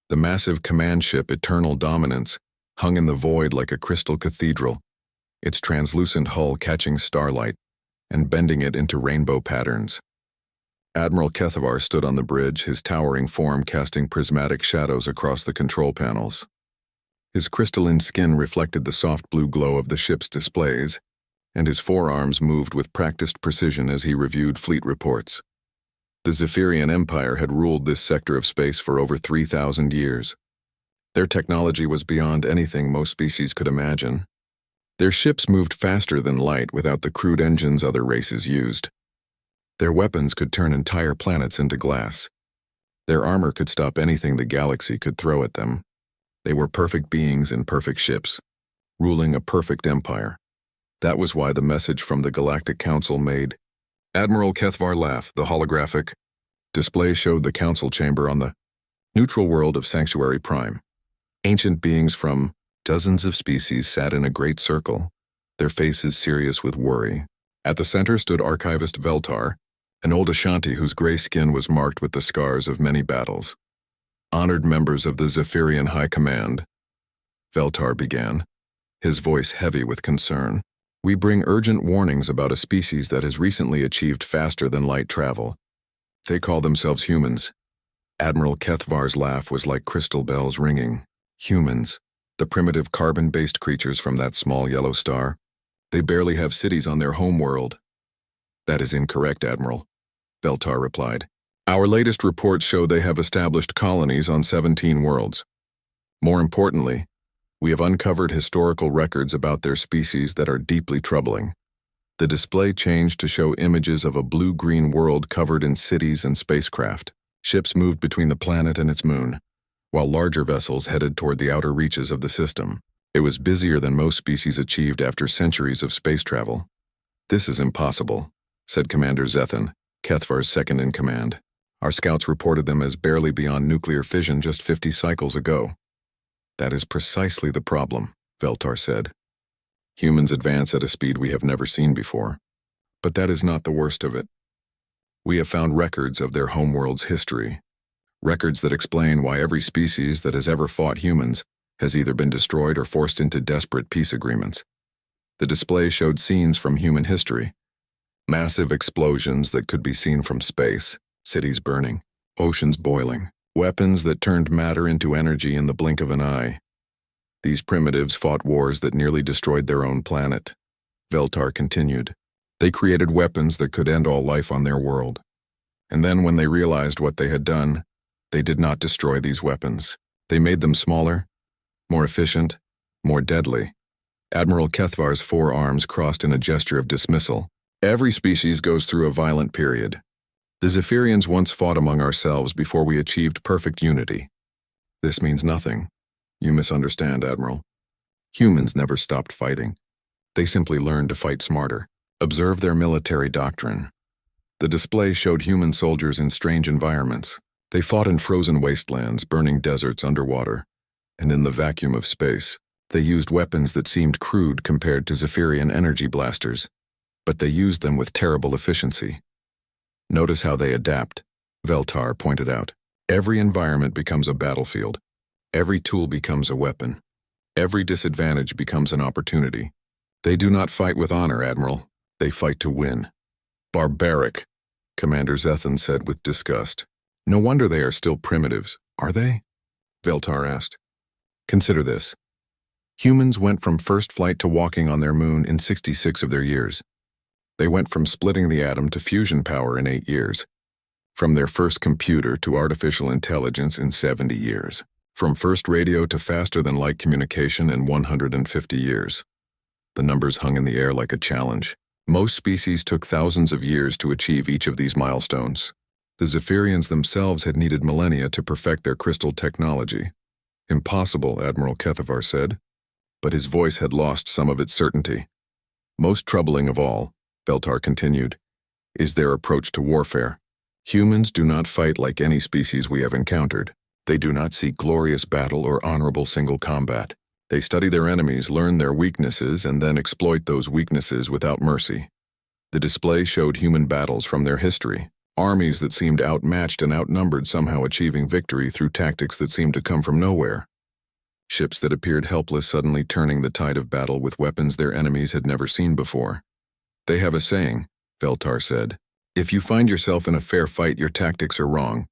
The massive command ship Eternal Dominance hung in the void like a crystal cathedral, its translucent hull catching starlight and bending it into rainbow patterns. Admiral Kethavar stood on the bridge, his towering form casting prismatic shadows across the control panels. His crystalline skin reflected the soft blue glow of the ship's displays, and his forearms moved with practiced precision as he reviewed fleet reports. The Zephyrian Empire had ruled this sector of space for over 3,000 years. Their technology was beyond anything most species could imagine. Their ships moved faster than light without the crude engines other races used. Their weapons could turn entire planets into glass. Their armor could stop anything the galaxy could throw at them. They were perfect beings in perfect ships, ruling a perfect empire. That was why the message from the Galactic Council made Admiral Kethavar laugh. The holographic display showed the council chamber on the neutral world of Sanctuary Prime. Ancient beings from dozens of species sat in a great circle, their faces serious with worry. At the center stood Archivist Veltar, an old Ashanti whose gray skin was marked with the scars of many battles. Honored members of the Zephyrian High Command, Veltar began, his voice heavy with concern. We bring urgent warnings about a species that has recently achieved faster than light travel. They call themselves humans. Admiral Kethavar's laugh was like crystal bells ringing. Humans, the primitive carbon-based creatures from that small yellow star. They barely have cities on their homeworld. That is incorrect, Admiral, Veltar replied. Our latest reports show they have established colonies on 17 worlds. More importantly, we have uncovered historical records about their species that are deeply troubling. The display changed to show images of a blue-green world covered in cities and spacecraft. Ships moved between the planet and its moon, while larger vessels headed toward the outer reaches of the system. It was busier than most species achieved after centuries of space travel. This is impossible, said Commander Zethan, Kethavar's second-in-command. Our scouts reported them as barely beyond nuclear fission just 50 cycles ago. That is precisely the problem, Veltar said. Humans advance at a speed we have never seen before. But that is not the worst of it. We have found records of their homeworld's history. Records that explain why every species that has ever fought humans has either been destroyed or forced into desperate peace agreements. The display showed scenes from human history. Massive explosions that could be seen from space, cities burning, oceans boiling, weapons that turned matter into energy in the blink of an eye. These primitives fought wars that nearly destroyed their own planet. Veltar continued. They created weapons that could end all life on their world. And then when they realized what they had done, they did not destroy these weapons. They made them smaller, more efficient, more deadly. Admiral Kethavar's forearms crossed in a gesture of dismissal. Every species goes through a violent period. The Zephyrians once fought among ourselves before we achieved perfect unity. This means nothing. You misunderstand, Admiral. Humans never stopped fighting. They simply learned to fight smarter. Observe their military doctrine. The display showed human soldiers in strange environments. They fought in frozen wastelands, burning deserts underwater. And in the vacuum of space, they used weapons that seemed crude compared to Zephyrian energy blasters. But they used them with terrible efficiency. Notice how they adapt, Veltar pointed out. Every environment becomes a battlefield. Every tool becomes a weapon. Every disadvantage becomes an opportunity. They do not fight with honor, Admiral. They fight to win. Barbaric, Commander Zethan said with disgust. No wonder they are still primitives, are they? Veltar asked. Consider this. Humans went from first flight to walking on their moon in 66 of their years. They went from splitting the atom to fusion power in 8 years. From their first computer to artificial intelligence in 70 years. From first radio to faster-than-light communication in 150 years. The numbers hung in the air like a challenge. Most species took thousands of years to achieve each of these milestones. The Zephyrians themselves had needed millennia to perfect their crystal technology. Impossible, Admiral Kethavar said. But his voice had lost some of its certainty. Most troubling of all, Veltar continued, is their approach to warfare. Humans do not fight like any species we have encountered. They do not seek glorious battle or honorable single combat. They study their enemies, learn their weaknesses, and then exploit those weaknesses without mercy. The display showed human battles from their history. Armies that seemed outmatched and outnumbered somehow achieving victory through tactics that seemed to come from nowhere. Ships that appeared helpless suddenly turning the tide of battle with weapons their enemies had never seen before. They have a saying, Veltar said. If you find yourself in a fair fight, your tactics are wrong.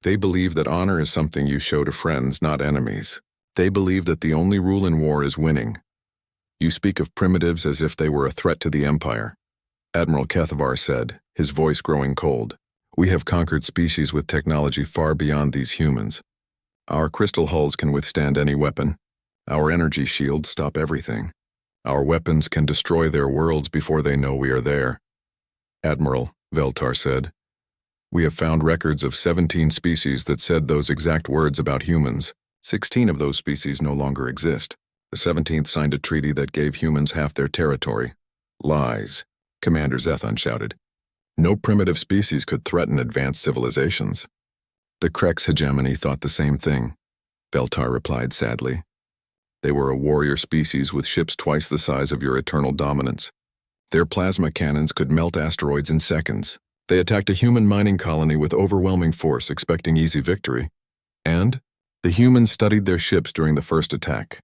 They believe that honor is something you show to friends, not enemies. They believe that the only rule in war is winning. You speak of primitives as if they were a threat to the Empire. Admiral Kethavar said, his voice growing cold. We have conquered species with technology far beyond these humans. Our crystal hulls can withstand any weapon. Our energy shields stop everything. Our weapons can destroy their worlds before they know we are there. Admiral, Veltar said, we have found records of 17 species that said those exact words about humans. 16 of those species no longer exist. The 17th signed a treaty that gave humans half their territory. Lies, Commander Zethon shouted. No primitive species could threaten advanced civilizations. The Krex hegemony thought the same thing, Veltar replied sadly. They were a warrior species with ships twice the size of your eternal dominance. Their plasma cannons could melt asteroids in seconds. They attacked a human mining colony with overwhelming force, expecting easy victory. And the humans studied their ships during the first attack.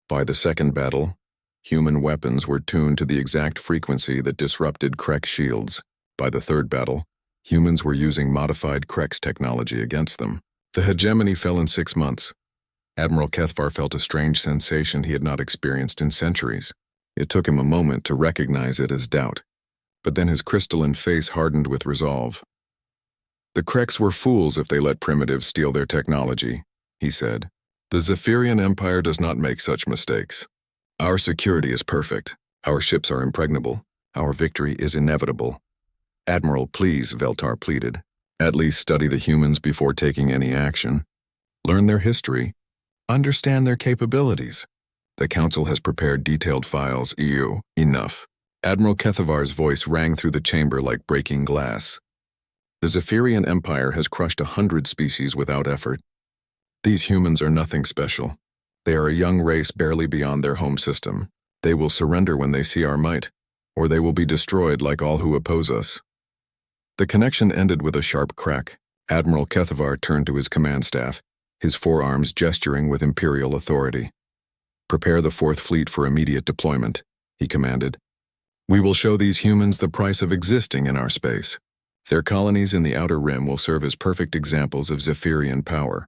By the second battle, human weapons were tuned to the exact frequency that disrupted Krex shields. By the third battle, humans were using modified Krex technology against them. The hegemony fell in 6 months. Admiral Kethavar felt a strange sensation he had not experienced in centuries. It took him a moment to recognize it as doubt, but then his crystalline face hardened with resolve. The Krex were fools if they let primitives steal their technology, he said. The Zephyrian Empire does not make such mistakes. Our security is perfect. Our ships are impregnable. Our victory is inevitable. Admiral, please, Veltar pleaded. At least study the humans before taking any action. Learn their history. Understand their capabilities. The Council has prepared detailed files. Enough. Admiral Kethavar's voice rang through the chamber like breaking glass. The Zephyrian Empire has crushed 100 species without effort. These humans are nothing special. They are a young race barely beyond their home system. They will surrender when they see our might, or they will be destroyed like all who oppose us. The connection ended with a sharp crack. Admiral Kethavar turned to his command staff, his forearms gesturing with imperial authority. Prepare the 4th Fleet for immediate deployment, he commanded. We will show these humans the price of existing in our space. Their colonies in the Outer Rim will serve as perfect examples of Zephyrian power.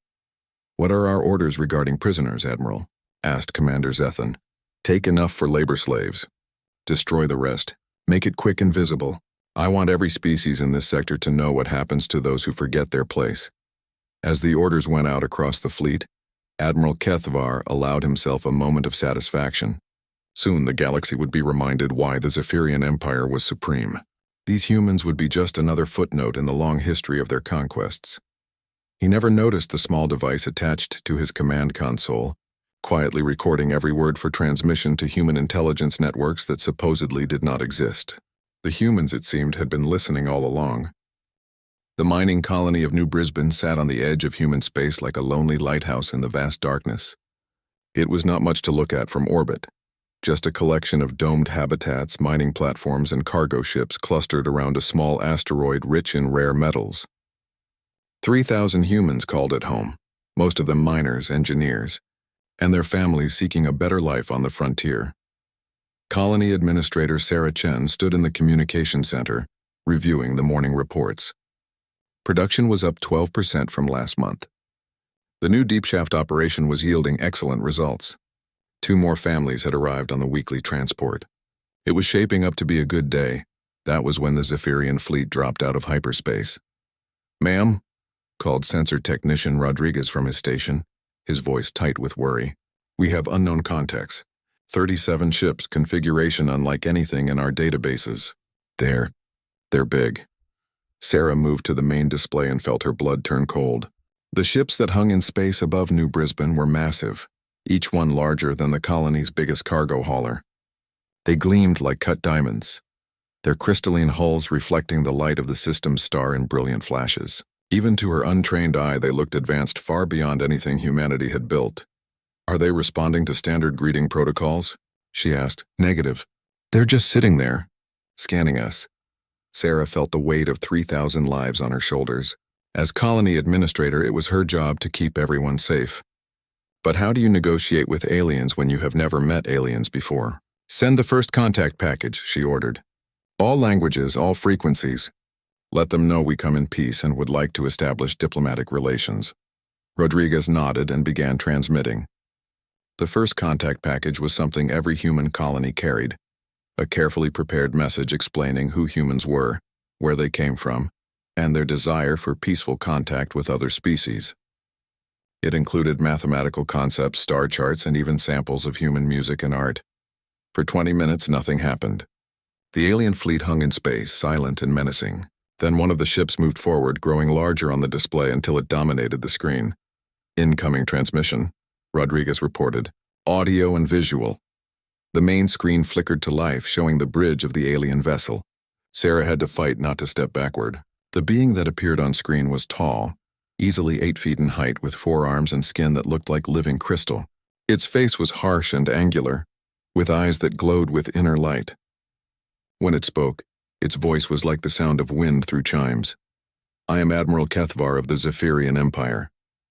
What are our orders regarding prisoners, Admiral? Asked Commander Zethon. Take enough for labor slaves. Destroy the rest. Make it quick and visible. I want every species in this sector to know what happens to those who forget their place. As the orders went out across the fleet, Admiral Kethavar allowed himself a moment of satisfaction. Soon the galaxy would be reminded why the Zephyrian Empire was supreme. These humans would be just another footnote in the long history of their conquests. He never noticed the small device attached to his command console, quietly recording every word for transmission to human intelligence networks that supposedly did not exist. The humans, it seemed, had been listening all along. The mining colony of New Brisbane sat on the edge of human space like a lonely lighthouse in the vast darkness. It was not much to look at from orbit, just a collection of domed habitats, mining platforms, and cargo ships clustered around a small asteroid rich in rare metals. 3,000 humans called it home, most of them miners, engineers, and their families seeking a better life on the frontier. Colony Administrator Sarah Chen stood in the communication center, reviewing the morning reports. Production was up 12% from last month. The new deep shaft operation was yielding excellent results. 2 more families had arrived on the weekly transport. It was shaping up to be a good day. That was when the Zephyrian fleet dropped out of hyperspace. Ma'am, called sensor technician Rodriguez from his station, his voice tight with worry. We have unknown contacts. 37 ships, configuration unlike anything in our databases. They're big. Sarah moved to the main display and felt her blood turn cold. The ships that hung in space above New Brisbane were massive, each one larger than the colony's biggest cargo hauler. They gleamed like cut diamonds, their crystalline hulls reflecting the light of the system's star in brilliant flashes. Even to her untrained eye, they looked advanced far beyond anything humanity had built. Are they responding to standard greeting protocols? She asked. Negative. They're just sitting there, scanning us. Sarah felt the weight of 3,000 lives on her shoulders. As colony administrator, it was her job to keep everyone safe. But how do you negotiate with aliens when you have never met aliens before? Send the first contact package, she ordered. All languages, all frequencies. Let them know we come in peace and would like to establish diplomatic relations. Rodriguez nodded and began transmitting. The first contact package was something every human colony carried. A carefully prepared message explaining who humans were, where they came from, and their desire for peaceful contact with other species. It included mathematical concepts, star charts, and even samples of human music and art. For 20 minutes, nothing happened. The alien fleet hung in space, silent and menacing. Then one of the ships moved forward, growing larger on the display until it dominated the screen. Incoming transmission, Rodriguez reported. Audio and visual. The main screen flickered to life, showing the bridge of the alien vessel. Sarah had to fight not to step backward. The being that appeared on screen was tall, easily 8 feet in height, with 4 arms and skin that looked like living crystal. Its face was harsh and angular, with eyes that glowed with inner light. When it spoke, its voice was like the sound of wind through chimes. I am Admiral Kethvar of the Zephyrian Empire,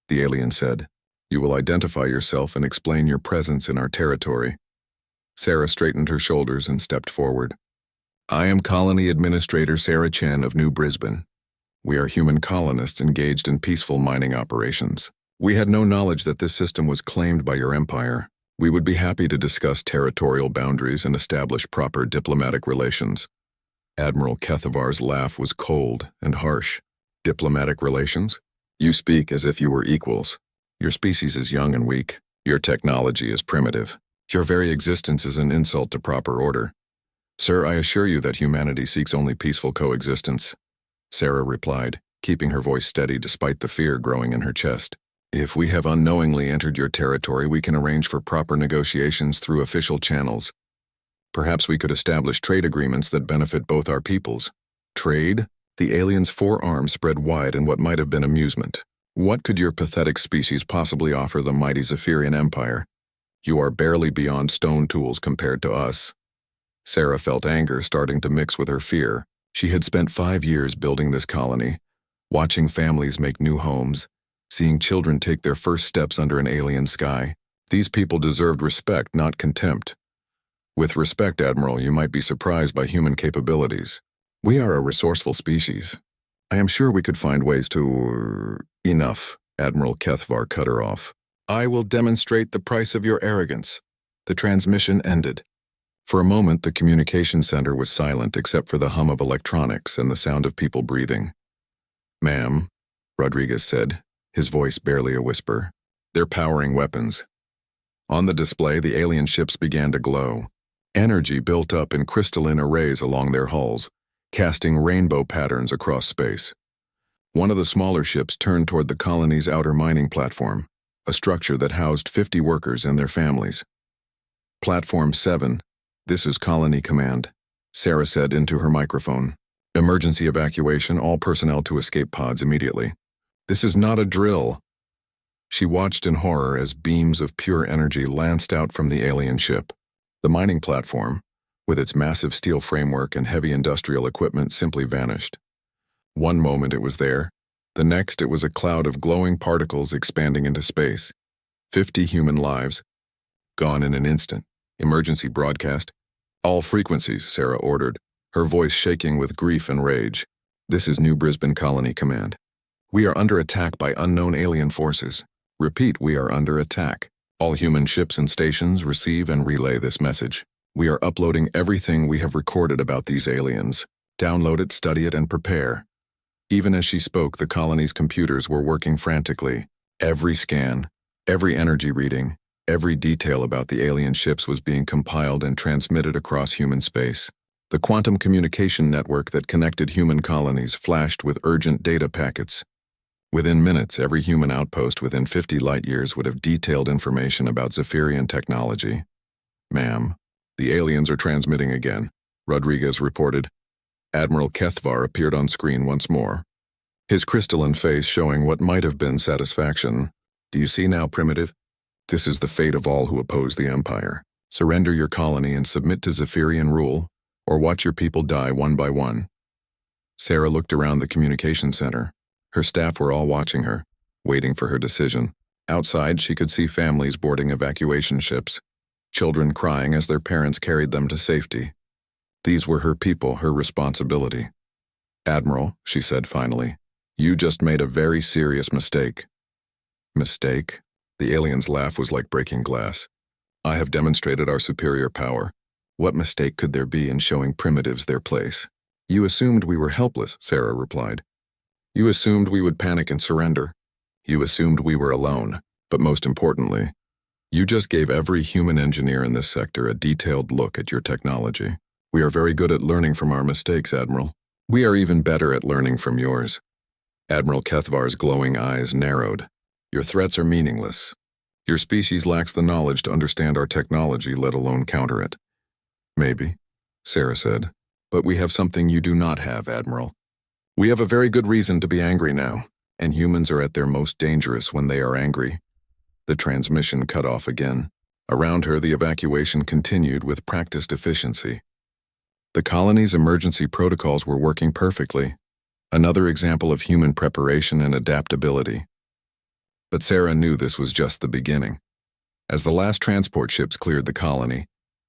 the alien said. You will identify yourself and explain your presence in our territory. Sarah straightened her shoulders and stepped forward. I am Colony Administrator Sarah Chen of New Brisbane. We are human colonists engaged in peaceful mining operations. We had no knowledge that this system was claimed by your empire. We would be happy to discuss territorial boundaries and establish proper diplomatic relations. Admiral Kethavar's laugh was cold and harsh. Diplomatic relations? You speak as if you were equals. Your species is young and weak. Your technology is primitive. Your very existence is an insult to proper order. Sir, I assure you that humanity seeks only peaceful coexistence. Sarah replied, keeping her voice steady despite the fear growing in her chest. If we have unknowingly entered your territory, we can arrange for proper negotiations through official channels. Perhaps we could establish trade agreements that benefit both our peoples. Trade? The alien's 4 arms spread wide in what might have been amusement. What could your pathetic species possibly offer the mighty Zephyrian Empire? You are barely beyond stone tools compared to us. Sarah felt anger starting to mix with her fear. She had spent 5 years building this colony, watching families make new homes, seeing children take their first steps under an alien sky. These people deserved respect, not contempt. With respect, Admiral, you might be surprised by human capabilities. We are a resourceful species. I am sure we could find ways to... Enough, Admiral Kethvar cut her off. I will demonstrate the price of your arrogance. The transmission ended. For a moment, the communication center was silent except for the hum of electronics and the sound of people breathing. Ma'am, Rodriguez said, his voice barely a whisper. They're powering weapons. On the display, the alien ships began to glow. Energy built up in crystalline arrays along their hulls, casting rainbow patterns across space. One of the smaller ships turned toward the colony's outer mining platform, a structure that housed 50 workers and their families. Platform 7, this is Colony Command, Sarah said into her microphone. Emergency evacuation, all personnel to escape pods immediately. This is not a drill. She watched in horror as beams of pure energy lanced out from the alien ship. The mining platform, with its massive steel framework and heavy industrial equipment, simply vanished. One moment it was there, the next it was a cloud of glowing particles expanding into space. 50 human lives, gone in an instant. Emergency broadcast. All frequencies, Sarah ordered, her voice shaking with grief and rage. This is New Brisbane Colony Command. We are under attack by unknown alien forces. Repeat, we are under attack. All human ships and stations receive and relay this message. We are uploading everything we have recorded about these aliens. Download it, study it, and prepare. Even as she spoke, the colony's computers were working frantically. Every scan, every energy reading, every detail about the alien ships was being compiled and transmitted across human space. The quantum communication network that connected human colonies flashed with urgent data packets. Within minutes, every human outpost within 50 light-years would have detailed information about Zephyrian technology. Ma'am, the aliens are transmitting again, Rodriguez reported. Admiral Kethvar appeared on screen once more, his crystalline face showing what might have been satisfaction. Do you see now, primitive? This is the fate of all who oppose the Empire. Surrender your colony and submit to Zephyrian rule, or watch your people die one by one. Sarah looked around the communication center. Her staff were all watching her, waiting for her decision. Outside, she could see families boarding evacuation ships, children crying as their parents carried them to safety. These were her people, her responsibility. "Admiral," she said finally, "you just made a very serious mistake." "Mistake?" The alien's laugh was like breaking glass. "I have demonstrated our superior power. What mistake could there be in showing primitives their place?" "You assumed we were helpless," Sarah replied. "You assumed we would panic and surrender. You assumed we were alone. But most importantly, you just gave every human engineer in this sector a detailed look at your technology. We are very good at learning from our mistakes, Admiral. We are even better at learning from yours." Admiral Kethvar's glowing eyes narrowed. "Your threats are meaningless. Your species lacks the knowledge to understand our technology, let alone counter it." "Maybe," Sarah said. "But we have something you do not have, Admiral. We have a very good reason to be angry now, and humans are at their most dangerous when they are angry." The transmission cut off again. Around her, the evacuation continued with practiced efficiency. The colony's emergency protocols were working perfectly, another example of human preparation and adaptability. But Sarah knew this was just the beginning. As the last transport ships cleared the colony,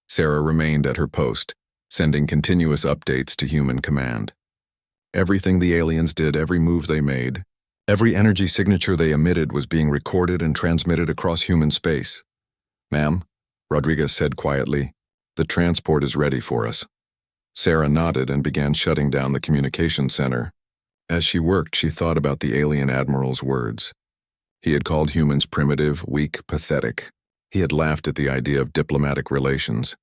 Sarah remained at her post, sending continuous updates to human command. Everything the aliens did, every move they made, every energy signature they emitted was being recorded and transmitted across human space. "Ma'am," Rodriguez said quietly, "the transport is ready for us." Sarah nodded and began shutting down the communication center. As she worked, she thought about the alien admiral's words. He had called humans primitive, weak, pathetic. He had laughed at the idea of diplomatic relations.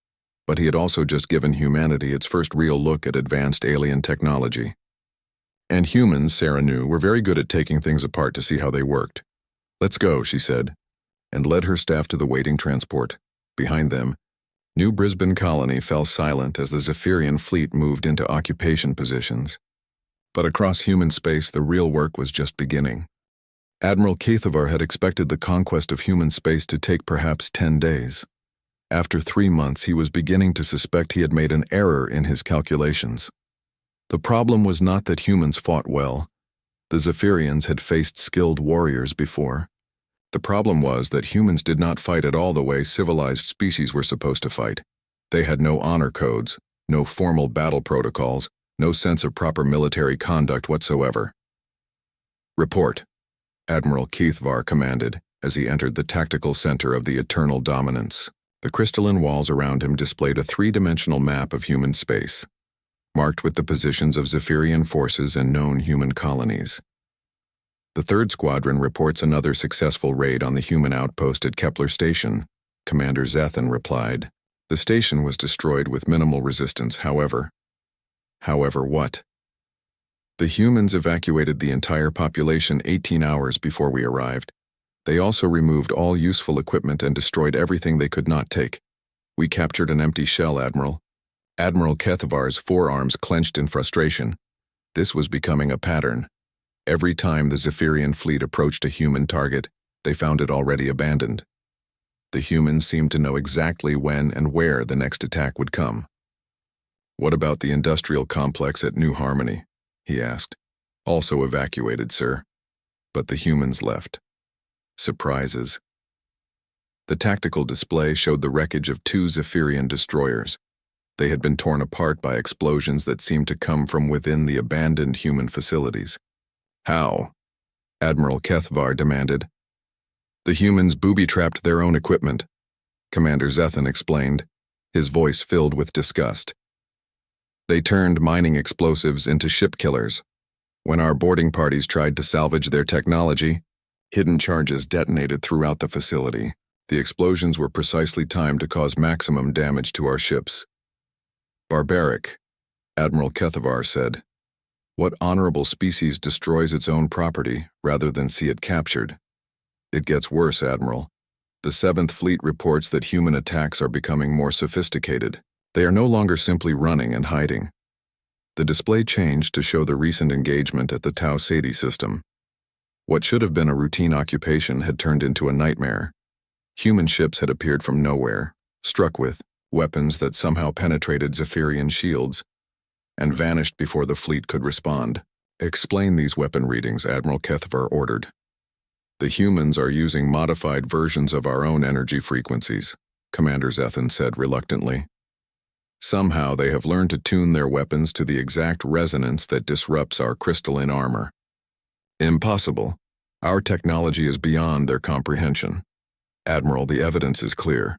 But he had also just given humanity its first real look at advanced alien technology. And humans, Sarah knew, were very good at taking things apart to see how they worked. "Let's go," she said, and led her staff to the waiting transport. Behind them, New Brisbane Colony fell silent as the Zephyrian fleet moved into occupation positions. But across human space, the real work was just beginning. Admiral Kethavar had expected the conquest of human space to take perhaps 10 days. After 3 months, he was beginning to suspect he had made an error in his calculations. The problem was not that humans fought well. The Zephyrians had faced skilled warriors before. The problem was that humans did not fight at all the way civilized species were supposed to fight. They had no honor codes, no formal battle protocols, no sense of proper military conduct whatsoever. "Report," Admiral Kethvar commanded as he entered the tactical center of the Eternal Dominance. The crystalline walls around him displayed a three-dimensional map of human space, marked with the positions of Zephyrian forces and known human colonies. "The 3rd Squadron reports another successful raid on the human outpost at Kepler Station," Commander Zethan replied. "The station was destroyed with minimal resistance, however." "However what?" "The humans evacuated the entire population 18 hours before we arrived. They also removed all useful equipment and destroyed everything they could not take. We captured an empty shell, Admiral." Admiral Kethavar's forearms clenched in frustration. This was becoming a pattern. Every time the Zephyrian fleet approached a human target, they found it already abandoned. The humans seemed to know exactly when and where the next attack would come. "What about the industrial complex at New Harmony?" he asked. "Also evacuated, sir. But the humans left. Surprises." The tactical display showed the wreckage of 2 Zephyrian destroyers. They had been torn apart by explosions that seemed to come from within the abandoned human facilities. "How?" Admiral Kethvar demanded. "The humans booby-trapped their own equipment," Commander Zethan explained, his voice filled with disgust. "They turned mining explosives into ship killers. When our boarding parties tried to salvage their technology, hidden charges detonated throughout the facility. The explosions were precisely timed to cause maximum damage to our ships." "Barbaric," Admiral Kethavar said. "What honorable species destroys its own property rather than see it captured?" "It gets worse, Admiral. The 7th Fleet reports that human attacks are becoming more sophisticated. They are no longer simply running and hiding." The display changed to show the recent engagement at the Tau Ceti system. What should have been a routine occupation had turned into a nightmare. Human ships had appeared from nowhere, struck with weapons that somehow penetrated Zephyrian shields. and vanished before the fleet could respond. Explain these weapon readings, Admiral Kethvar ordered. The humans are using modified versions of our own energy frequencies, Commander Zethan said reluctantly. Somehow they have learned to tune their weapons to the exact resonance that disrupts our crystalline armor. Impossible. Our technology is beyond their comprehension. Admiral, the evidence is clear.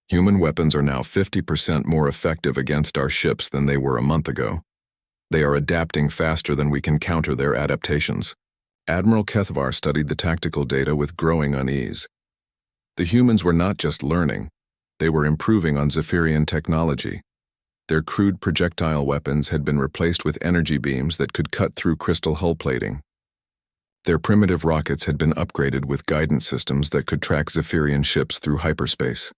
Human weapons are now 50% more effective against our ships than they were a month ago. They are adapting faster than we can counter their adaptations. Admiral Kethvar studied the tactical data with growing unease. The humans were not just learning, they were improving on Zephyrian technology. Their crude projectile weapons had been replaced with energy beams that could cut through crystal hull plating. Their primitive rockets had been upgraded with guidance systems that could track Zephyrian ships through hyperspace.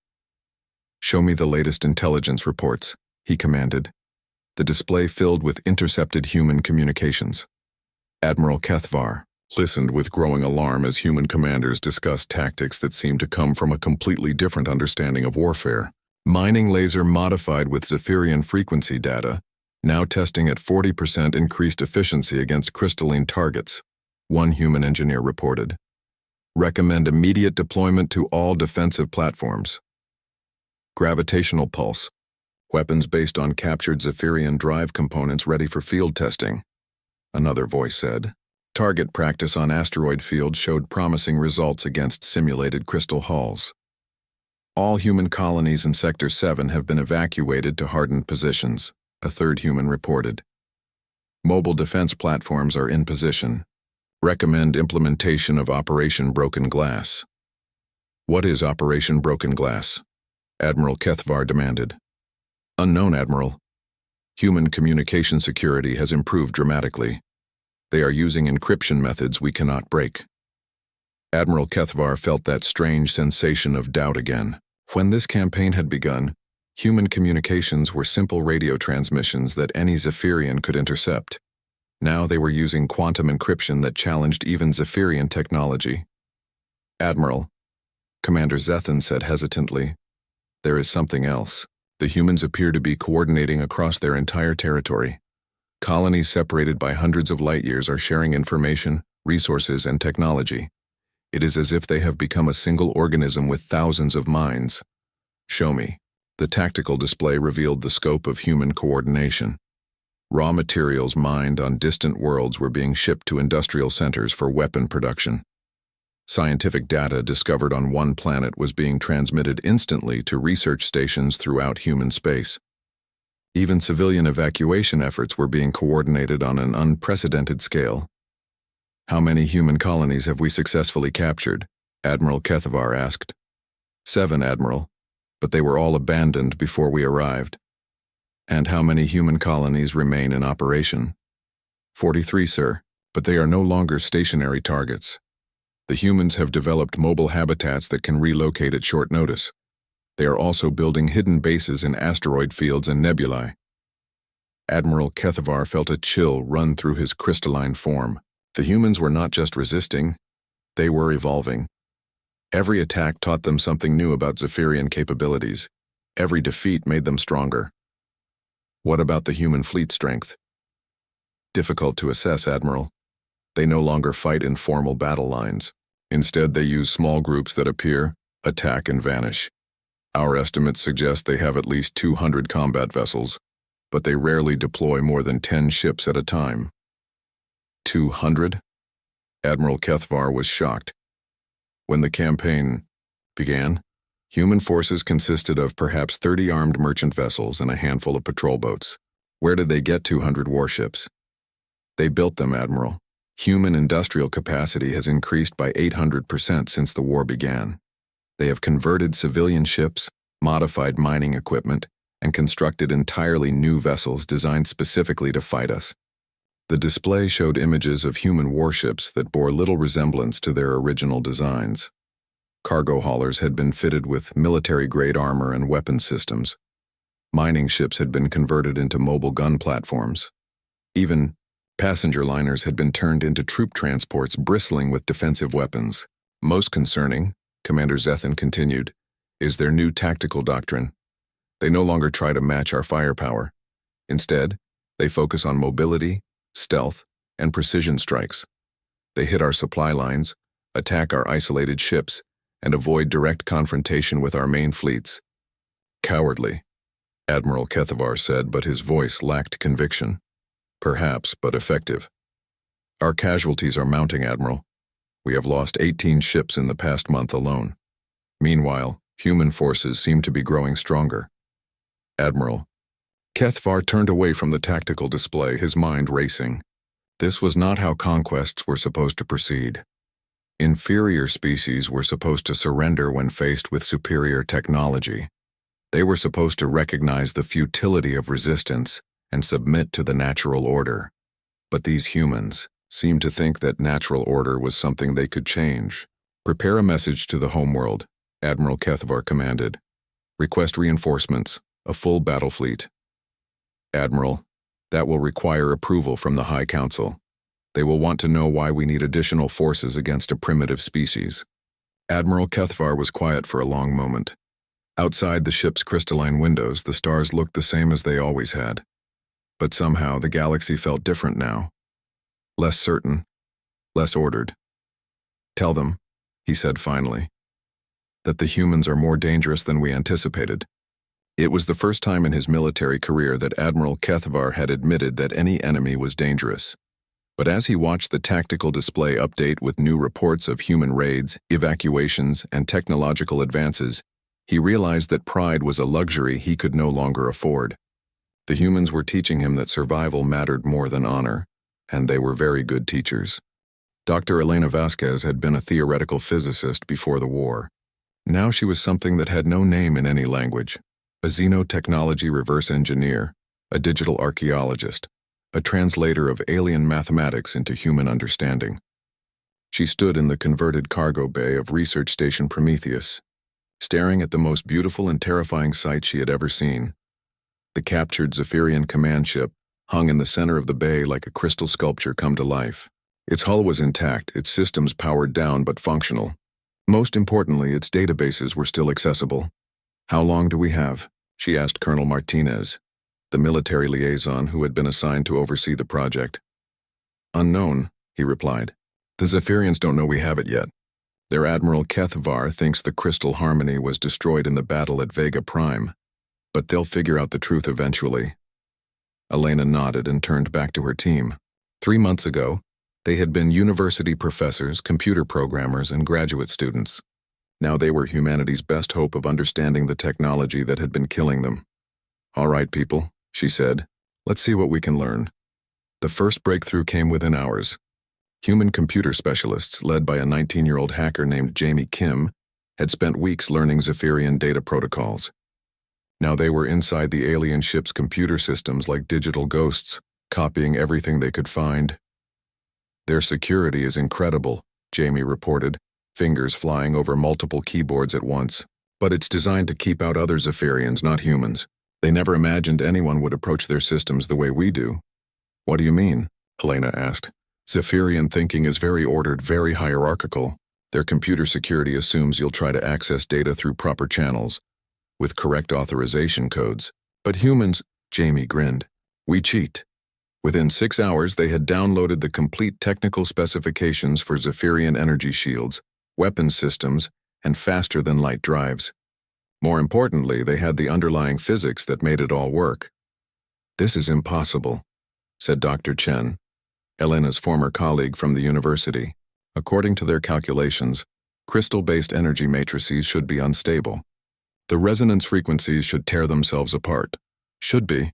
Show me the latest intelligence reports, he commanded. The display filled with intercepted human communications. Admiral Kethvar listened with growing alarm as human commanders discussed tactics that seemed to come from a completely different understanding of warfare. Mining laser modified with Zephyrian frequency data, now testing at 40% increased efficiency against crystalline targets, one human engineer reported. Recommend immediate deployment to all defensive platforms. Gravitational pulse. Weapons based on captured Zephyrian drive components ready for field testing, another voice said. Target practice on asteroid field showed promising results against simulated crystal hulls. All human colonies in Sector 7 have been evacuated to hardened positions, a third human reported. Mobile defense platforms are in position. Recommend implementation of Operation Broken Glass. What is Operation Broken Glass? Admiral Kethvar demanded. Unknown, Admiral. Human communication security has improved dramatically. They are using encryption methods we cannot break. Admiral Kethvar felt that strange sensation of doubt again. When this campaign had begun, human communications were simple radio transmissions that any Zephyrian could intercept. Now they were using quantum encryption that challenged even Zephyrian technology. Admiral, Commander Zethan said hesitantly, there is something else. The humans appear to be coordinating across their entire territory. Colonies separated by hundreds of light years are sharing information, resources, and technology. It is as if they have become a single organism with thousands of minds. Show me. The tactical display revealed the scope of human coordination. Raw materials mined on distant worlds were being shipped to industrial centers for weapon production. Scientific data discovered on one planet was being transmitted instantly to research stations throughout human space. Even civilian evacuation efforts were being coordinated on an unprecedented scale. How many human colonies have we successfully captured? Admiral Kethvar asked. 7, Admiral, but they were all abandoned before we arrived. And how many human colonies remain in operation? 43, sir, but they are no longer stationary targets. The humans have developed mobile habitats that can relocate at short notice. They are also building hidden bases in asteroid fields and nebulae. Admiral Kethvar felt a chill run through his crystalline form. The humans were not just resisting, they were evolving. Every attack taught them something new about Zephyrian capabilities. Every defeat made them stronger. What about the human fleet strength? Difficult to assess, Admiral. They no longer fight in formal battle lines. Instead, they use small groups that appear, attack, and vanish. Our estimates suggest they have at least 200 combat vessels, but they rarely deploy more than 10 ships at a time. 200? Admiral Kethvar was shocked. When the campaign began, human forces consisted of perhaps 30 armed merchant vessels and a handful of patrol boats. Where did they get 200 warships? They built them, Admiral. Human industrial capacity has increased by 800% since the war began. They have converted civilian ships, modified mining equipment, and constructed entirely new vessels designed specifically to fight us. The display showed images of human warships that bore little resemblance to their original designs. Cargo haulers had been fitted with military-grade armor and weapons systems. Mining ships had been converted into mobile gun platforms. Even passenger liners had been turned into troop transports bristling with defensive weapons. Most concerning, Commander Zethan continued, is their new tactical doctrine. They no longer try to match our firepower. Instead, They focus on mobility, stealth, and precision strikes. They hit our supply lines, attack our isolated ships, and avoid direct confrontation with our main fleets. Cowardly, Admiral Kethavar said, but his voice lacked conviction. Perhaps, but effective. Our casualties are mounting, Admiral. We have lost 18 ships in the past month alone. Meanwhile, human forces seem to be growing stronger. Admiral. Kethavar turned away from the tactical display, his mind racing. This was not how conquests were supposed to proceed. Inferior species were supposed to surrender when faced with superior technology. They were supposed to recognize the futility of resistance and submit to the natural order. But these humans seemed to think that natural order was something they could change. Prepare a message to the homeworld, Admiral Kethavar commanded. Request reinforcements, a full battle fleet. Admiral, that will require approval from the High Council. They will want to know why we need additional forces against a primitive species. Admiral Kethavar was quiet for a long moment. Outside the ship's crystalline windows, the stars looked the same as they always had. But somehow the galaxy felt different now. Less certain, less ordered. Tell them, he said finally, that the humans are more dangerous than we anticipated. It was the first time in his military career that Admiral Kethavar had admitted that any enemy was dangerous. But as he watched the tactical display update with new reports of human raids, evacuations, and technological advances, he realized that pride was a luxury he could no longer afford. The humans were teaching him that survival mattered more than honor, and they were very good teachers. Dr. Elena Vasquez had been a theoretical physicist before the war. Now she was something that had no name in any language. A xenotechnology reverse engineer, a digital archaeologist, a translator of alien mathematics into human understanding. She stood in the converted cargo bay of Research Station Prometheus, staring at the most beautiful and terrifying sight she had ever seen. The captured Zephyrian command ship hung in the center of the bay like a crystal sculpture come to life. Its hull was intact, its systems powered down but functional. Most importantly, its databases were still accessible. How long do we have? She asked Colonel Martinez, the military liaison who had been assigned to oversee the project. Unknown, he replied. The Zephyrians don't know we have it yet. Their Admiral Kethavar thinks the crystal harmony was destroyed in the battle at Vega Prime, but they'll figure out the truth eventually. Elena nodded and turned back to her team. 3 months ago, they had been university professors, computer programmers, and graduate students. Now they were humanity's best hope of understanding the technology that had been killing them. All right, people, she said. Let's see what we can learn. The first breakthrough came within hours. Human computer specialists, led by a 19-year-old hacker named Jamie Kim, had spent weeks learning Zephyrian data protocols. Now they were inside the alien ship's computer systems like digital ghosts, copying everything they could find. Their security is incredible, Jamie reported, fingers flying over multiple keyboards at once. But it's designed to keep out other Zephyrians, not humans. They never imagined anyone would approach their systems the way we do. What do you mean? Elena asked. Zephyrian thinking is very ordered, very hierarchical. Their computer security assumes you'll try to access data through proper channels, with correct authorization codes. But humans, Jamie grinned, we cheat. Within 6 hours, they had downloaded the complete technical specifications for Zephyrian energy shields, weapons systems, and faster-than-light drives. More importantly, they had the underlying physics that made it all work. This is impossible, said Dr. Chen, Elena's former colleague from the university. According to their calculations, crystal-based energy matrices should be unstable. The resonance frequencies should tear themselves apart. Should be.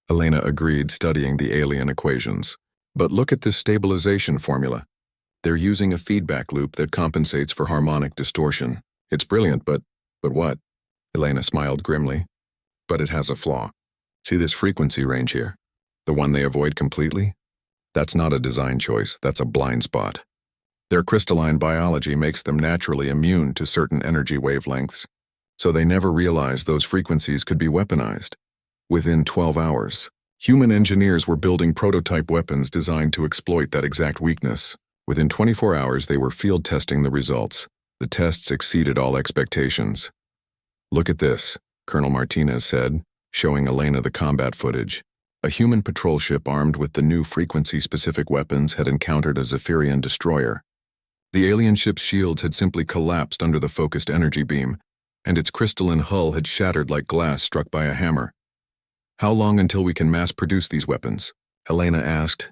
Elena agreed, studying the alien equations. But look at this stabilization formula. They're using a feedback loop that compensates for harmonic distortion. It's brilliant, but what? Elena smiled grimly. But it has a flaw. See this frequency range here? The one they avoid completely? That's not a design choice, that's a blind spot. Their crystalline biology makes them naturally immune to certain energy wavelengths, so they never realized those frequencies could be weaponized. Within 12 hours, human engineers were building prototype weapons designed to exploit that exact weakness. Within 24 hours, they were field testing the results. The tests exceeded all expectations. Look at this, Colonel Martinez said, showing Elena the combat footage. A human patrol ship armed with the new frequency-specific weapons had encountered a Zephyrian destroyer. The alien ship's shields had simply collapsed under the focused energy beam, and its crystalline hull had shattered like glass struck by a hammer. "How long until we can mass-produce these weapons?" Elena asked.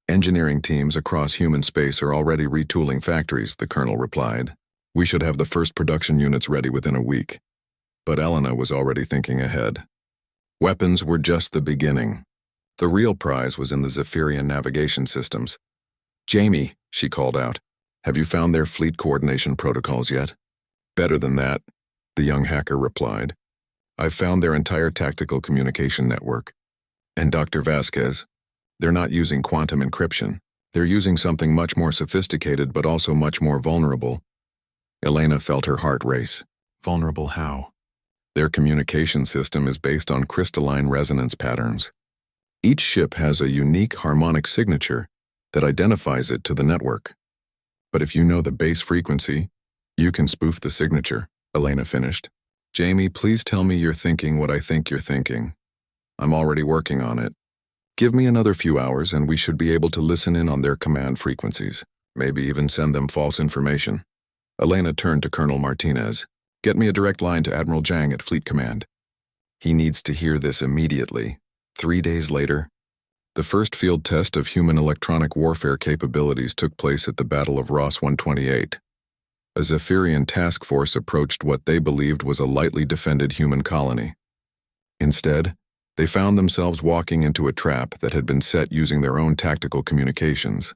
"Engineering teams across human space are already retooling factories," the colonel replied. "We should have the first production units ready within a week." But Elena was already thinking ahead. Weapons were just the beginning. The real prize was in the Zephyrian navigation systems. "Jamie," she called out, "have you found their fleet coordination protocols yet?" "Better than that," the young hacker replied. "I've found their entire tactical communication network. And Dr. Vasquez, they're not using quantum encryption. They're using something much more sophisticated but also much more vulnerable." Elena felt her heart race. Vulnerable how? Their communication system is based on crystalline resonance patterns. Each ship has a unique harmonic signature that identifies it to the network. But if you know the base frequency, you can spoof the signature, Elena finished. "Jamie, please tell me you're thinking what I think you're thinking. I'm already working on it. Give me another few hours and we should be able to listen in on their command frequencies, maybe even send them false information." Elena turned to Colonel Martinez. "Get me a direct line to Admiral Zhang at Fleet Command. He needs to hear this immediately." 3 days later, the first field test of human electronic warfare capabilities took place at the Battle of Ross 128. A Zephyrian task force approached what they believed was a lightly defended human colony. Instead, they found themselves walking into a trap that had been set using their own tactical communications.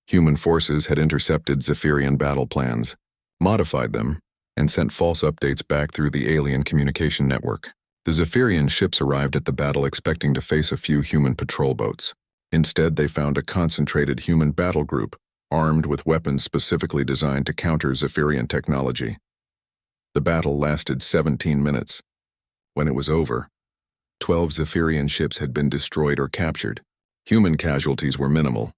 Human forces had intercepted Zephyrian battle plans, modified them, and sent false updates back through the alien communication network. The Zephyrian ships arrived at the battle expecting to face a few human patrol boats. Instead, they found a concentrated human battle group, armed with weapons specifically designed to counter Zephyrian technology. The battle lasted 17 minutes. When it was over, 12 Zephyrian ships had been destroyed or captured. Human casualties were minimal,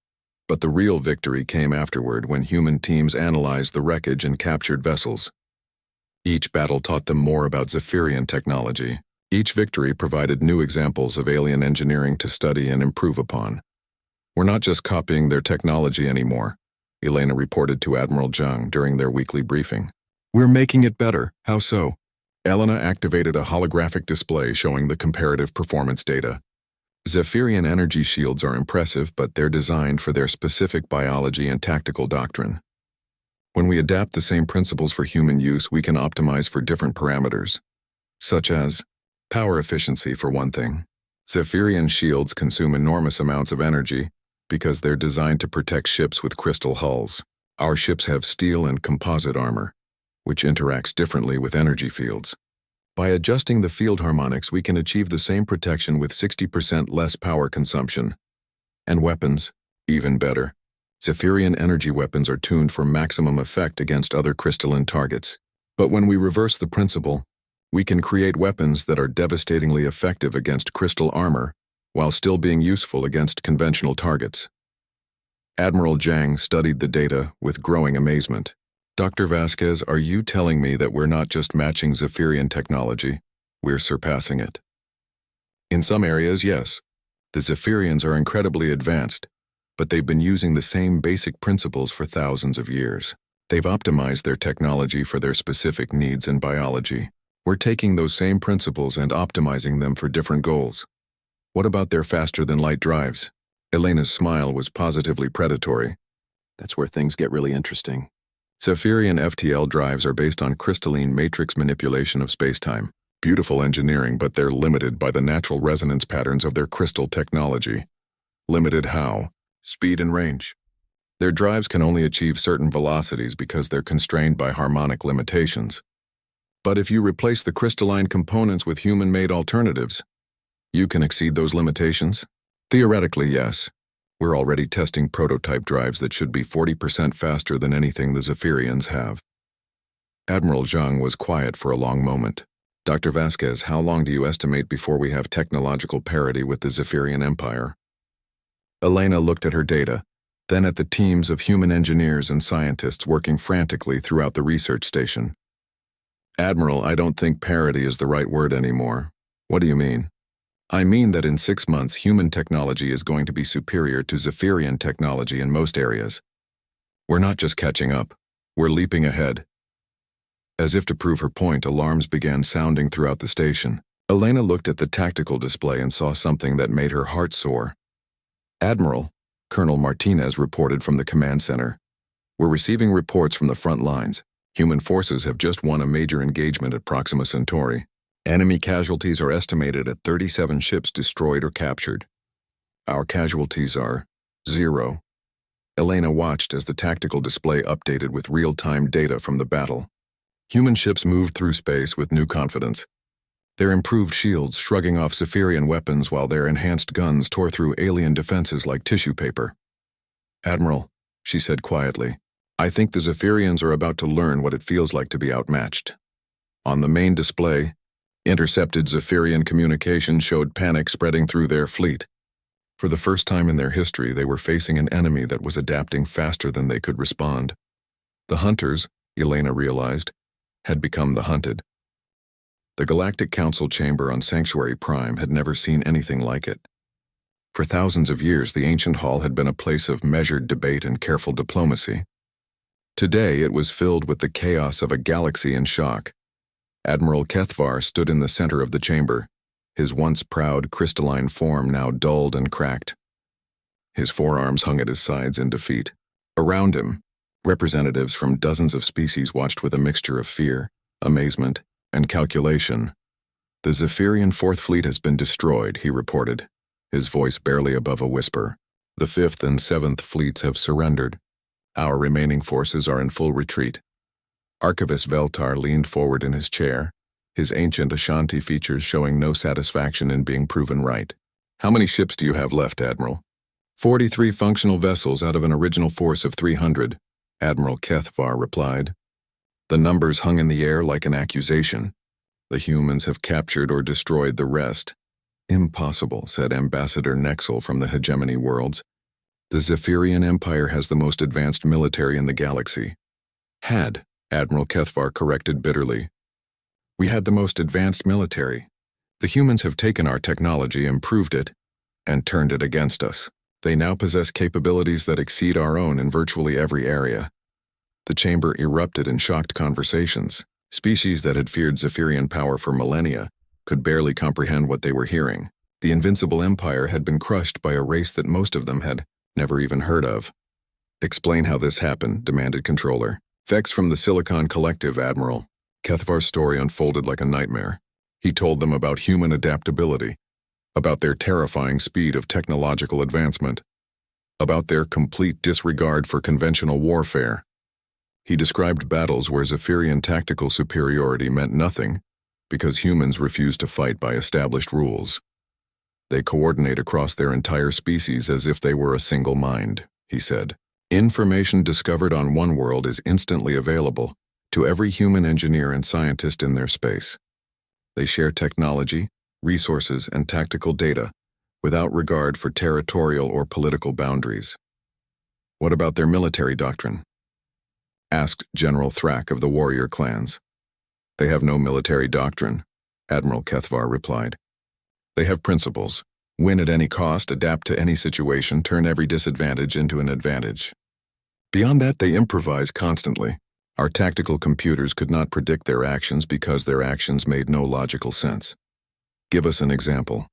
but the real victory came afterward when human teams analyzed the wreckage and captured vessels. Each battle taught them more about Zephyrian technology. Each victory provided new examples of alien engineering to study and improve upon. "We're not just copying their technology anymore," Elena reported to Admiral Zhang during their weekly briefing. "We're making it better." "How so?" Elena activated a holographic display showing the comparative performance data. Zephyrian energy shields are impressive, but they're designed for their specific biology and tactical doctrine. When we adapt the same principles for human use, we can optimize for different parameters, such as power efficiency for one thing. Zephyrian shields consume enormous amounts of energy because they're designed to protect ships with crystal hulls. Our ships have steel and composite armor, which interacts differently with energy fields. By adjusting the field harmonics, we can achieve the same protection with 60% less power consumption. And weapons, even better. Zephyrian energy weapons are tuned for maximum effect against other crystalline targets. But when we reverse the principle, we can create weapons that are devastatingly effective against crystal armor while still being useful against conventional targets. Admiral Zhang studied the data with growing amazement. "Dr. Vasquez, are you telling me that we're not just matching Zephyrian technology, we're surpassing it?" "In some areas, yes. The Zephyrians are incredibly advanced, but they've been using the same basic principles for thousands of years. They've optimized their technology for their specific needs and biology. We're taking those same principles and optimizing them for different goals." "What about their faster-than-light drives?" Elena's smile was positively predatory. "That's where things get really interesting. Zephyrian FTL drives are based on crystalline matrix manipulation of spacetime. Beautiful engineering, but they're limited by the natural resonance patterns of their crystal technology." "Limited how?" "Speed and range. Their drives can only achieve certain velocities because they're constrained by harmonic limitations. But if you replace the crystalline components with human-made alternatives, you can exceed those limitations?" "Theoretically, yes. We're already testing prototype drives that should be 40% faster than anything the Zephyrians have." Admiral Zhang was quiet for a long moment. "Dr. Vasquez, how long do you estimate before we have technological parity with the Zephyrian Empire?" Elena looked at her data, then at the teams of human engineers and scientists working frantically throughout the research station. "Admiral, I don't think parity is the right word anymore." "What do you mean?" I mean that in 6 months human technology is going to be superior to Zephyrian technology in most areas. We're not just catching up, we're leaping ahead. As if to prove her point, alarms began sounding throughout the station. Elena looked at the tactical display and saw something that made her heart soar. "Admiral," Colonel Martinez reported from the command center. "We're receiving reports from the front lines. Human forces have just won a major engagement at Proxima Centauri. Enemy casualties are estimated at 37 ships destroyed or captured. Our casualties are 0. Elena watched as the tactical display updated with real-time data from the battle. Human ships moved through space with new confidence. Their improved shields shrugging off Zephyrian weapons while their enhanced guns tore through alien defenses like tissue paper. "Admiral," she said quietly, "I think the Zephyrians are about to learn what it feels like to be outmatched." On the main display, intercepted Zephyrian communication showed panic spreading through their fleet. For the first time in their history, they were facing an enemy that was adapting faster than they could respond. The hunters, Elena realized, had become the hunted. The Galactic Council chamber on Sanctuary Prime had never seen anything like it. For thousands of years, the ancient hall had been a place of measured debate and careful diplomacy. Today, it was filled with the chaos of a galaxy in shock. Admiral Kethvar stood in the center of the chamber, his once proud crystalline form now dulled and cracked. His forearms hung at his sides in defeat. Around him, representatives from dozens of species watched with a mixture of fear, amazement, and calculation. "The Zephyrian Fourth Fleet has been destroyed," he reported, his voice barely above a whisper. "The Fifth and Seventh Fleets have surrendered. Our remaining forces are in full retreat." Archivist Veltar leaned forward in his chair, his ancient Ashanti features showing no satisfaction in being proven right. "How many ships do you have left, Admiral?" 43 functional vessels out of an original force of 300, Admiral Kethvar replied. The numbers hung in the air like an accusation. "The humans have captured or destroyed the rest." "Impossible," said Ambassador Nexel from the Hegemony Worlds. "The Zephyrian Empire has the most advanced military in the galaxy." "Had," Admiral Kethvar corrected bitterly. "We had the most advanced military. The humans have taken our technology, improved it, and turned it against us. They now possess capabilities that exceed our own in virtually every area." The chamber erupted in shocked conversations. Species that had feared Zephyrian power for millennia could barely comprehend what they were hearing. The invincible empire had been crushed by a race that most of them had never even heard of. "Explain how this happened," demanded Controller. "Vex from the Silicon Collective, Admiral." Kethvar's story unfolded like a nightmare. He told them about human adaptability, about their terrifying speed of technological advancement, about their complete disregard for conventional warfare. He described battles where Zephyrian tactical superiority meant nothing because humans refused to fight by established rules. "They coordinate across their entire species as if they were a single mind," he said. "Information discovered on one world is instantly available to every human engineer and scientist in their space. They share technology, resources, and tactical data without regard for territorial or political boundaries." "What about their military doctrine?" asked General Thrak of the warrior clans. "They have no military doctrine," Admiral Kethvar replied. "They have principles. Win at any cost, adapt to any situation, turn every disadvantage into an advantage. Beyond that, they improvise constantly. Our tactical computers could not predict their actions because their actions made no logical sense." "Give us an example,"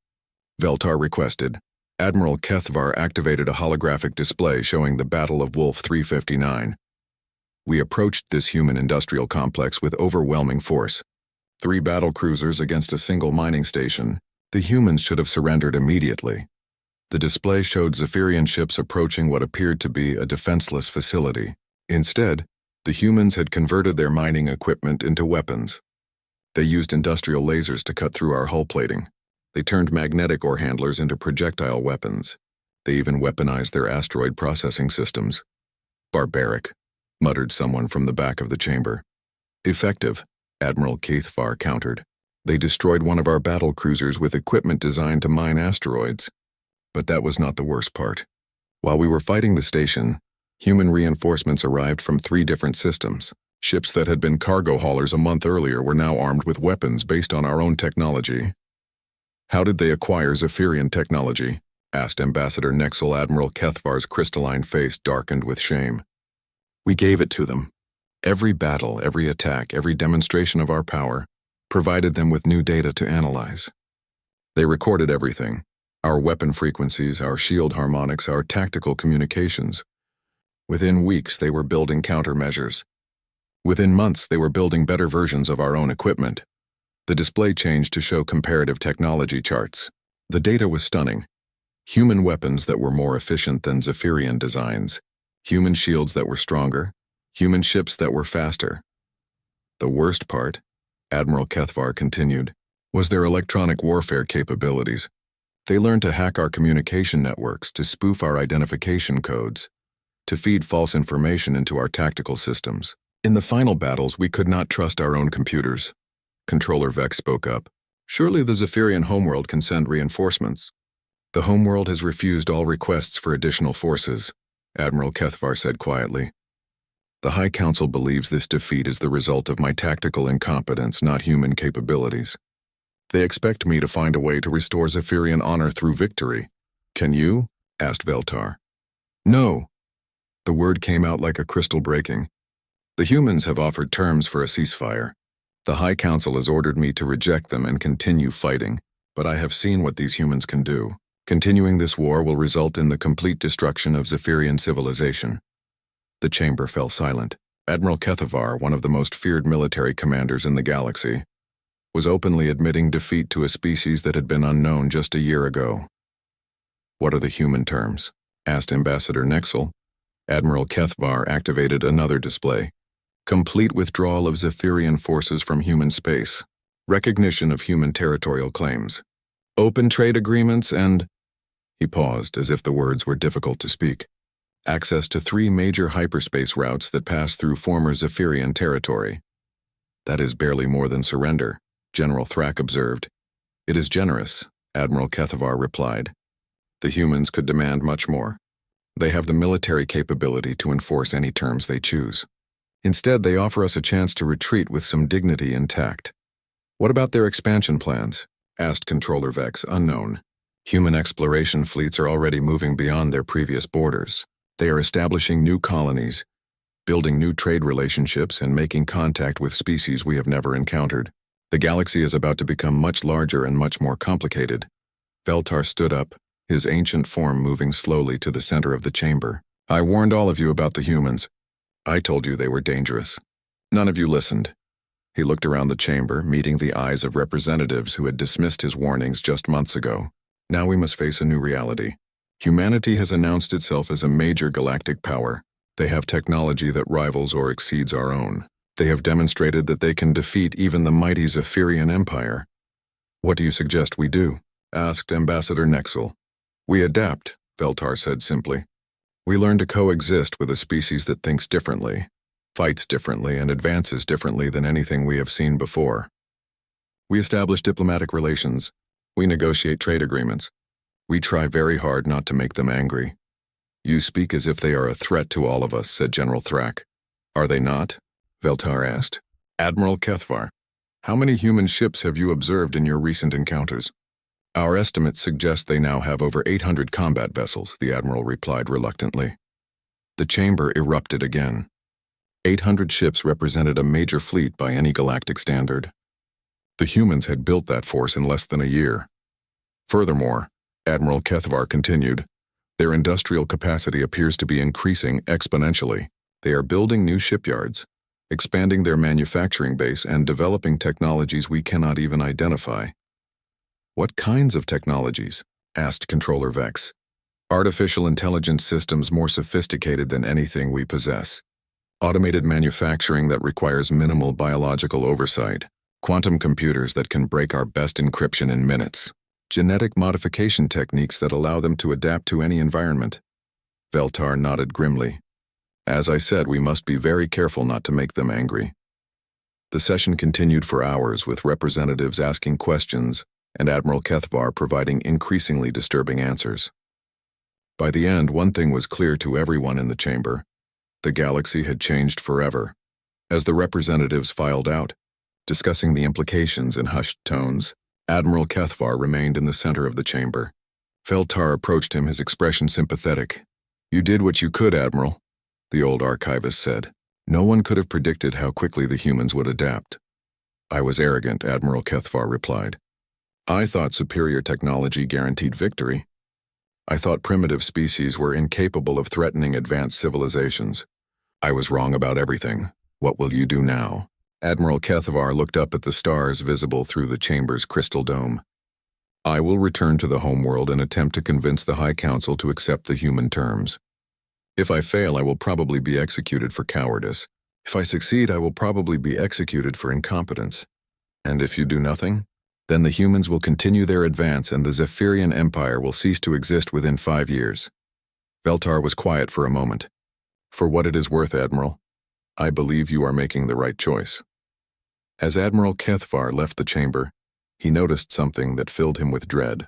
Veltar requested. Admiral Kethvar activated a holographic display showing the Battle of Wolf 359. "We approached this human industrial complex with overwhelming force. 3 battle cruisers against a single mining station. The humans should have surrendered immediately." The display showed Zephyrian ships approaching what appeared to be a defenseless facility. Instead, the humans had converted their mining equipment into weapons. They used industrial lasers to cut through our hull plating. They turned magnetic ore handlers into projectile weapons. They even weaponized their asteroid processing systems. "Barbaric," muttered someone from the back of the chamber. "Effective," Admiral Kethvar countered. "They destroyed one of our battle cruisers with equipment designed to mine asteroids." But that was not the worst part. While we were fighting the station, human reinforcements arrived from 3 different systems. Ships that had been cargo haulers a month earlier were now armed with weapons based on our own technology. How did they acquire Zephyrian technology? Asked Ambassador Nexel. Admiral Kethvar's crystalline face darkened with shame. We gave it to them. Every battle, every attack, every demonstration of our power provided them with new data to analyze. They recorded everything. Our weapon frequencies, our shield harmonics, our tactical communications. Within weeks, they were building countermeasures. Within months, they were building better versions of our own equipment. The display changed to show comparative technology charts. The data was stunning. Human weapons that were more efficient than Zephyrian designs. Human shields that were stronger. Human ships that were faster. The worst part, Admiral Kethvar continued, was their electronic warfare capabilities. They learned to hack our communication networks, to spoof our identification codes, to feed false information into our tactical systems. In the final battles, we could not trust our own computers. Controller Vex spoke up. Surely the Zephyrian homeworld can send reinforcements. The homeworld has refused all requests for additional forces, Admiral Kethvar said quietly. The High Council believes this defeat is the result of my tactical incompetence, not human capabilities. They expect me to find a way to restore Zephyrian honor through victory. Can you? Asked Veltar. No. The word came out like a crystal breaking. The humans have offered terms for a ceasefire. The High Council has ordered me to reject them and continue fighting, but I have seen what these humans can do. Continuing this war will result in the complete destruction of Zephyrian civilization. The chamber fell silent. Admiral Kethvar, one of the most feared military commanders in the galaxy, was openly admitting defeat to a species that had been unknown just a year ago. What are the human terms? Asked Ambassador Nexel. Admiral Kethvar activated another display. Complete withdrawal of Zephyrian forces from human space. Recognition of human territorial claims. Open trade agreements and... He paused, as if the words were difficult to speak. Access to 3 major hyperspace routes that pass through former Zephyrian territory. That is barely more than surrender, General Thrak observed. It is generous, Admiral Kethvar replied. The humans could demand much more. They have the military capability to enforce any terms they choose. Instead, they offer us a chance to retreat with some dignity intact. What about their expansion plans? Asked Controller Vex, unknown. Human exploration fleets are already moving beyond their previous borders. They are establishing new colonies, building new trade relationships, and making contact with species we have never encountered. The galaxy is about to become much larger and much more complicated. Veltar stood up, his ancient form moving slowly to the center of the chamber. I warned all of you about the humans. I told you they were dangerous. None of you listened. He looked around the chamber, meeting the eyes of representatives who had dismissed his warnings just months ago. Now we must face a new reality. Humanity has announced itself as a major galactic power. They have technology that rivals or exceeds our own. They have demonstrated that they can defeat even the mighty Zephyrian Empire. What do you suggest we do? Asked Ambassador Nexel. We adapt, Veltar said simply. We learn to coexist with a species that thinks differently, fights differently, and advances differently than anything we have seen before. We establish diplomatic relations. We negotiate trade agreements. We try very hard not to make them angry. You speak as if they are a threat to all of us, said General Thrak. Are they not? Veltar asked. Admiral Kethvar, how many human ships have you observed in your recent encounters? Our estimates suggest they now have over 800 combat vessels, the Admiral replied reluctantly. The chamber erupted again. 800 ships represented a major fleet by any galactic standard. The humans had built that force in less than a year. Furthermore, Admiral Kethvar continued, their industrial capacity appears to be increasing exponentially. They are building new shipyards, expanding their manufacturing base, and developing technologies we cannot even identify. What kinds of technologies? Asked Controller Vex. Artificial intelligence systems more sophisticated than anything we possess. Automated manufacturing that requires minimal biological oversight. Quantum computers that can break our best encryption in minutes. Genetic modification techniques that allow them to adapt to any environment. Veltar nodded grimly. As I said, we must be very careful not to make them angry. The session continued for hours with representatives asking questions and Admiral Kethvar providing increasingly disturbing answers. By the end, one thing was clear to everyone in the chamber. The galaxy had changed forever. As the representatives filed out, discussing the implications in hushed tones, Admiral Kethvar remained in the center of the chamber. Veltar approached him, his expression sympathetic. "You did what you could, Admiral," the old archivist said. "No one could have predicted how quickly the humans would adapt." "I was arrogant," Admiral Kethvar replied. "I thought superior technology guaranteed victory. I thought primitive species were incapable of threatening advanced civilizations. I was wrong about everything. What will you do now?" Admiral Kethvar looked up at the stars visible through the chamber's crystal dome. "I will return to the homeworld and attempt to convince the High Council to accept the human terms. If I fail, I will probably be executed for cowardice. If I succeed, I will probably be executed for incompetence. And if you do nothing, then the humans will continue their advance and the Zephyrian Empire will cease to exist within 5 years." Veltar was quiet for a moment. "For what it is worth, Admiral, I believe you are making the right choice." As Admiral Kethvar left the chamber, he noticed something that filled him with dread.